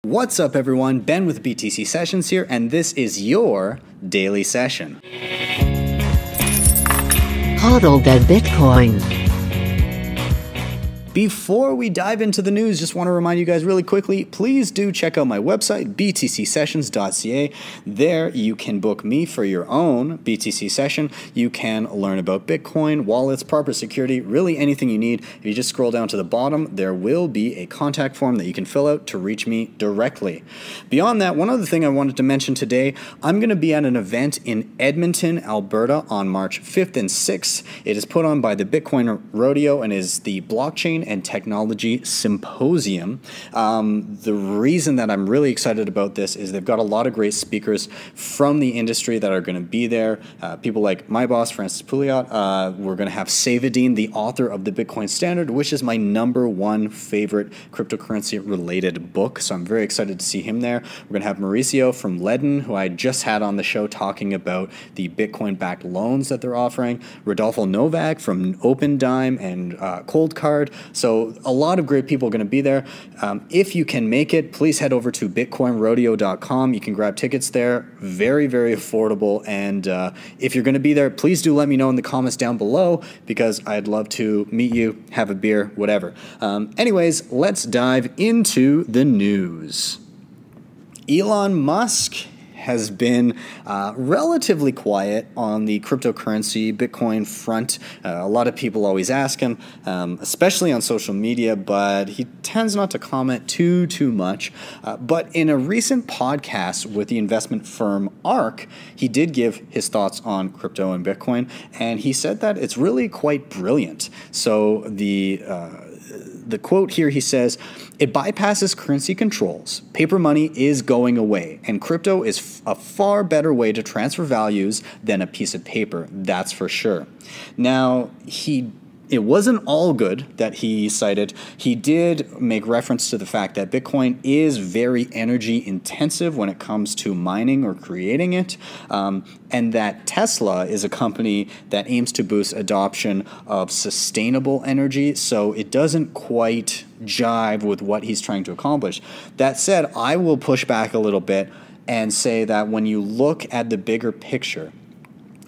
What's up everyone, Ben with BTC Sessions here, and this is your daily session. Hodl that Bitcoin. Before we dive into the news, just want to remind you guys really quickly, please do check out my website, btcsessions.ca. There you can book me for your own BTC session. You can learn about Bitcoin, wallets, proper security, really anything you need. If you just scroll down to the bottom, there will be a contact form that you can fill out to reach me directly. Beyond that, one other thing I wanted to mention today, I'm going to be at an event in Edmonton, Alberta on March 5th and 6th. It is put on by the Bitcoin Rodeo and is the Blockchain and Technology Symposium. The reason that I'm really excited about this is they've got a lot of great speakers from the industry that are going to be there. People like my boss, Francis Pouliot. We're going to have Savadine, the author of the Bitcoin Standard, which is my #1 favorite cryptocurrency related book. So I'm very excited to see him there. We're going to have Mauricio from Ledden, who I just had on the show talking about the Bitcoin backed loans that they're offering. Rodolfo Novak from OpenDime and Cold Card. So a lot of great people are going to be there. If you can make it, please head over to bitcoinrodeo.com. You can grab tickets there. Very, very affordable. And if you're going to be there, please do let me know in the comments down below because I'd love to meet you, have a beer, whatever. Anyways, let's dive into the news. Elon Musk has been relatively quiet on the cryptocurrency Bitcoin front. A lot of people always ask him, especially on social media, but he tends not to comment too much. But in a recent podcast with the investment firm ARK, he did give his thoughts on crypto and Bitcoin, and he said that it's really quite brilliant. So the quote here, he says, "It bypasses currency controls. Paper money is going away, and crypto is a far better way to transfer values than a piece of paper, that's for sure." Now, it wasn't all good that he cited. He did make reference to the fact that Bitcoin is very energy intensive when it comes to mining or creating it, and that Tesla is a company that aims to boost adoption of sustainable energy, so it doesn't quite jive with what he's trying to accomplish. That said, I will push back a little bit and say that when you look at the bigger picture,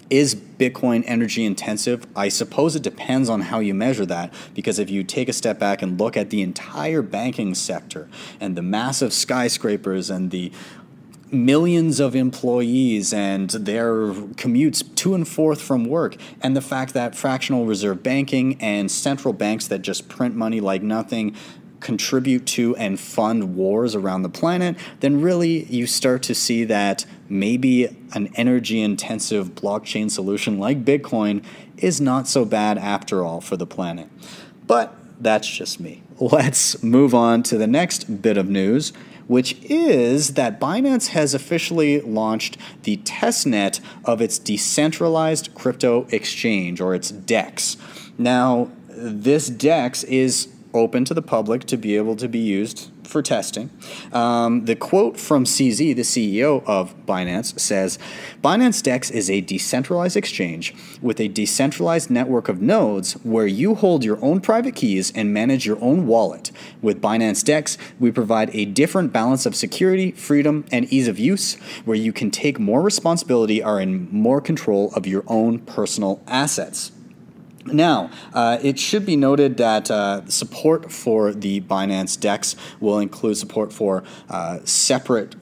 is Bitcoin energy intensive? I suppose it depends on how you measure that, because if you take a step back and look at the entire banking sector and the massive skyscrapers and the millions of employees and their commutes to and forth from work, and the fact that fractional reserve banking and central banks that just print money like nothing contribute to and fund wars around the planet, then really you start to see that maybe an energy-intensive blockchain solution like Bitcoin is not so bad after all for the planet. But that's just me. Let's move on to the next bit of news, which is that Binance has officially launched the testnet of its decentralized crypto exchange, or its DEX. Now, this DEX is open to the public to be able to be used for testing. The quote from CZ, the CEO of Binance, says, "Binance DEX is a decentralized exchange with a decentralized network of nodes where you hold your own private keys and manage your own wallet. With Binance DEX, we provide a different balance of security, freedom, and ease of use, where you can take more responsibility or in more control of your own personal assets." Now, it should be noted that support for the Binance DEX will include support for separate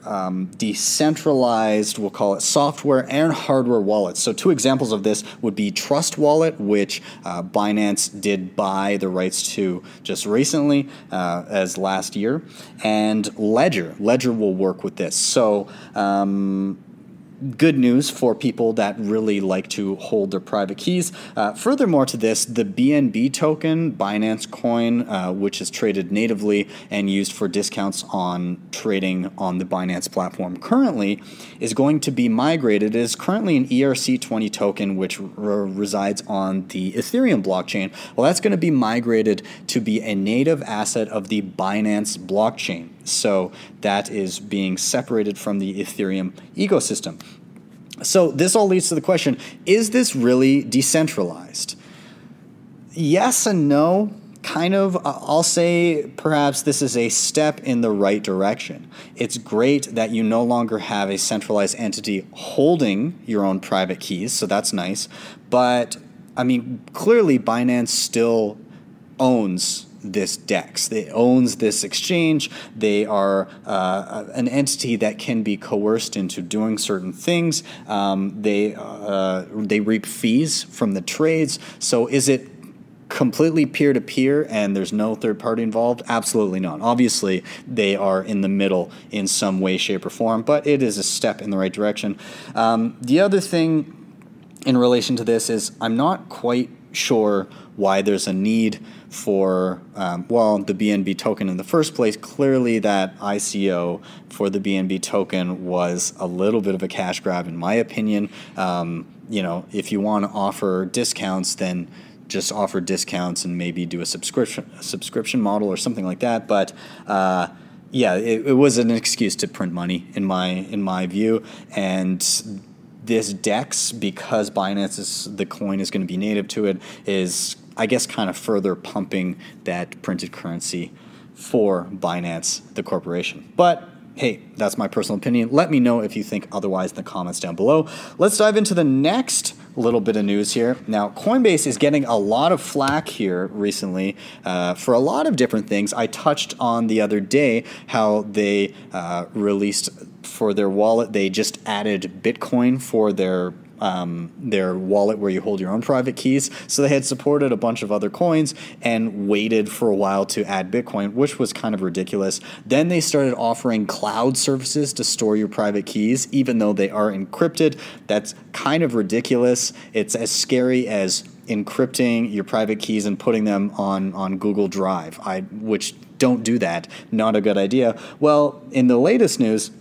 decentralized, we'll call it software and hardware wallets. So two examples of this would be Trust Wallet, which Binance did buy the rights to just recently as last year, and Ledger. Ledger will work with this. So good news for people that really like to hold their private keys. Furthermore to this, the BNB token, Binance Coin, which is traded natively and used for discounts on trading on the Binance platform currently, is going to be migrated. It is currently an ERC20 token, which resides on the Ethereum blockchain. Well, that's going to be migrated to be a native asset of the Binance blockchain. So that is being separated from the Ethereum ecosystem. So this all leads to the question, is this really decentralized? Yes and no. kind of, I'll say perhaps this is a step in the right direction. It's great that you no longer have a centralized entity holding your own private keys, so that's nice. But, I mean, clearly Binance still owns this DEX. It owns this exchange. They are an entity that can be coerced into doing certain things. They reap fees from the trades. So is it completely peer-to-peer and there's no third party involved? Absolutely not. Obviously, they are in the middle in some way, shape, or form, but it is a step in the right direction. The other thing in relation to this is I'm not quite sure why there's a need for, the BNB token in the first place. Clearly that ICO for the BNB token was a little bit of a cash grab in my opinion. If you want to offer discounts, then just offer discounts and maybe do a subscription model or something like that. But it was an excuse to print money in my view. And this DEX, because the coin is going to be native to it, is, I guess, kind of further pumping that printed currency for Binance, the corporation. But hey, that's my personal opinion. Let me know if you think otherwise in the comments down below. Let's dive into the next little bit of news here. Now, Coinbase is getting a lot of flack here recently for a lot of different things. I touched on the other day how they released for their wallet, they just added Bitcoin for their wallet where you hold your own private keys. So they had supported a bunch of other coins and waited for a while to add Bitcoin, which was kind of ridiculous. Then they started offering cloud services to store your private keys, even though they are encrypted. That's kind of ridiculous. It's as scary as encrypting your private keys and putting them on Google Drive, which don't do that. Not a good idea. Well, in the latest news,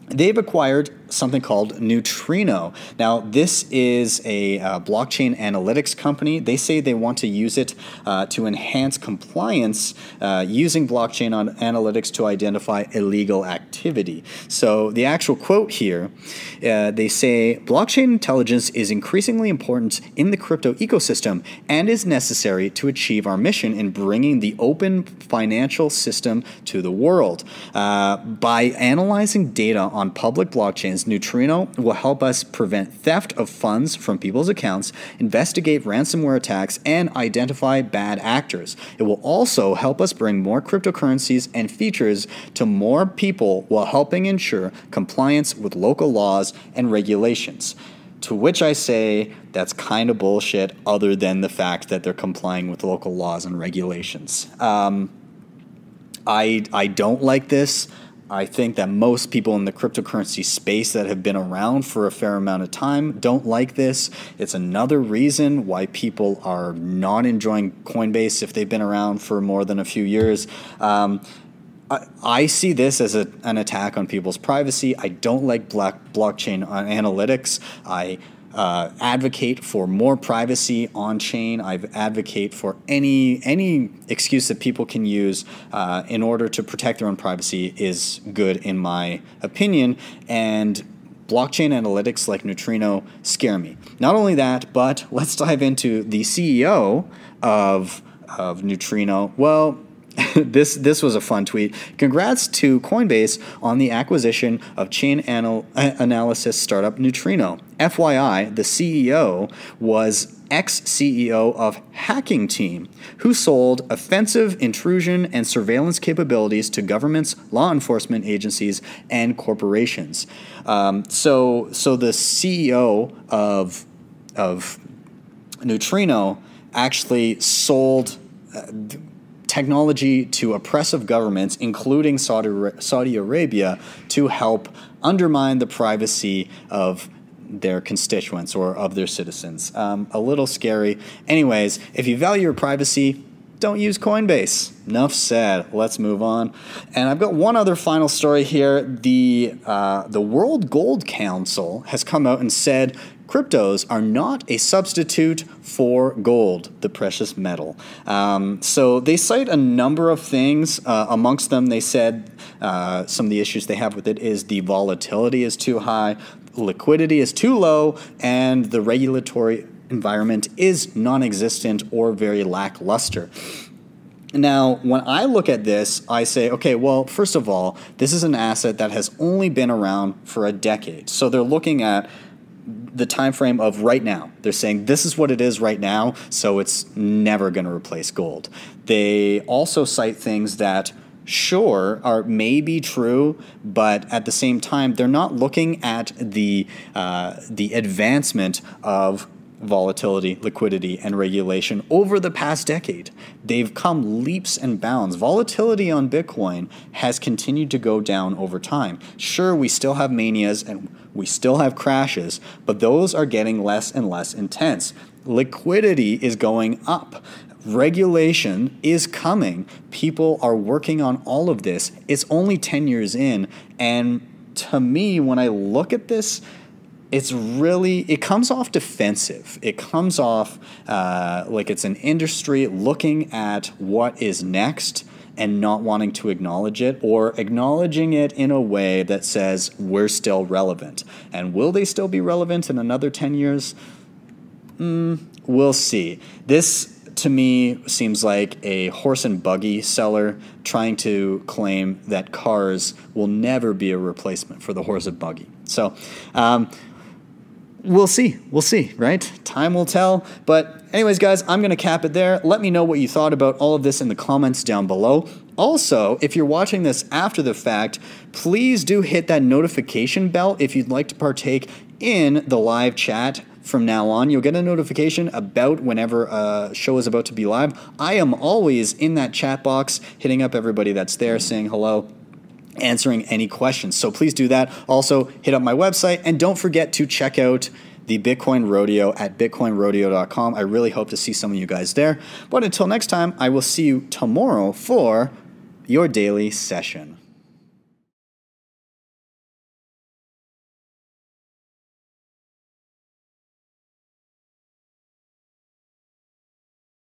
they've acquired something called Neutrino. Now, this is a blockchain analytics company. They say they want to use it to enhance compliance using blockchain analytics to identify illegal activity. So the actual quote here, they say, blockchain intelligence is increasingly important in the crypto ecosystem and is necessary to achieve our mission in bringing the open financial system to the world. By analyzing data on public blockchains, Neutrino will help us prevent theft of funds from people's accounts, investigate ransomware attacks, and identify bad actors. It will also help us bring more cryptocurrencies and features to more people while helping ensure compliance with local laws and regulations. To which I say that's kind of bullshit, other than the fact that they're complying with local laws and regulations. I don't like this. I think that most people in the cryptocurrency space that have been around for a fair amount of time don't like this. It's another reason why people are not enjoying Coinbase if they've been around for more than a few years. I see this as an attack on people's privacy. I don't like blockchain analytics. I advocate for more privacy on chain. I advocate for any excuse that people can use in order to protect their own privacy is good in my opinion. And blockchain analytics like Neutrino scare me. Not only that, but let's dive into the CEO of Neutrino. Well, this was a fun tweet. Congrats to Coinbase on the acquisition of chain analysis startup Neutrino. FYI, the CEO was ex-CEO of Hacking Team, who sold offensive intrusion and surveillance capabilities to governments, law enforcement agencies, and corporations. So the CEO of Neutrino actually sold technology to oppressive governments, including Saudi Arabia, to help undermine the privacy of their constituents or of their citizens. A little scary. Anyways, if you value your privacy, don't use Coinbase. Enough said. Let's move on. And I've got one other final story here. The World Gold Council has come out and said cryptos are not a substitute for gold, the precious metal. So they cite a number of things. Amongst them, they said some of the issues they have with it is the volatility is too high, liquidity is too low, and the regulatory environment is non-existent or very lackluster. Now, when I look at this, I say, okay, well, first of all, this is an asset that has only been around for a decade. So they're looking at the time frame of right now. They're saying this is what it is right now, so it's never going to replace gold. They also cite things that sure are maybe true, but at the same time, they're not looking at the advancement of volatility, liquidity, and regulation over the past decade. They've come leaps and bounds. Volatility on Bitcoin has continued to go down over time. Sure, we still have manias and we still have crashes, but those are getting less and less intense. Liquidity is going up. Regulation is coming. People are working on all of this. It's only 10 years in, and to me, when I look at this, it comes off defensive. It comes off like it's an industry looking at what is next and not wanting to acknowledge it, or acknowledging it in a way that says we're still relevant. And will they still be relevant in another 10 years? We'll see. This, to me, seems like a horse and buggy seller trying to claim that cars will never be a replacement for the horse and buggy. So, we'll see, right? Time will tell. But anyways, guys, I'm going to cap it there. Let me know what you thought about all of this in the comments down below. Also, if you're watching this after the fact, please do hit that notification bell if you'd like to partake in the live chat. From now on, you'll get a notification about whenever a show is about to be live. I am always in that chat box, hitting up everybody that's there, saying hello, answering any questions. So please do that. Also, hit up my website, and don't forget to check out the Bitcoin Rodeo at bitcoinrodeo.com. I really hope to see some of you guys there. But until next time, I will see you tomorrow for your daily session.